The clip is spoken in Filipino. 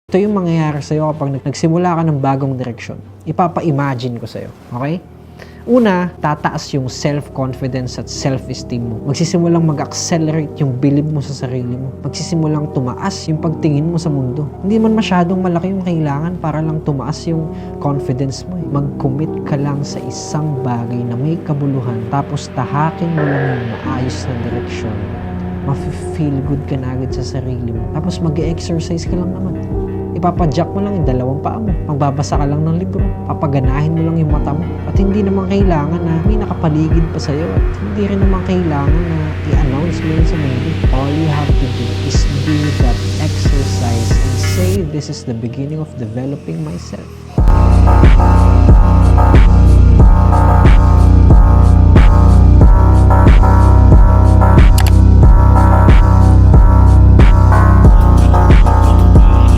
Ito yung mangyayari sa'yo kapag nagsimula ka ng bagong direksyon. Ipapa-imagine ko sa'yo, okay? Una, tataas yung self-confidence at self-esteem mo. Magsisimulang mag-accelerate yung bilib mo sa sarili mo. Magsisimulang tumaas yung pagtingin mo sa mundo. Hindi man masyadong malaki yung kailangan para lang tumaas yung confidence mo. Mag-commit ka lang sa isang bagay na may kabuluhan, tapos tahakin mo lang yung maayos na direksyon. Mafe-feel good ka na agad sa sarili mo. Tapos mag-exercise ka lang naman. Ipapadyak mo lang yung dalawang paa mo. Magbabasa ka lang ng libro. Papaganahin mo lang yung mata mo. At hindi naman kailangan na may nakapaligid pa sa'yo. At hindi rin naman kailangan na i-announce mo yun sa mundo. All you have to do is do that exercise and say, this is the beginning of developing myself.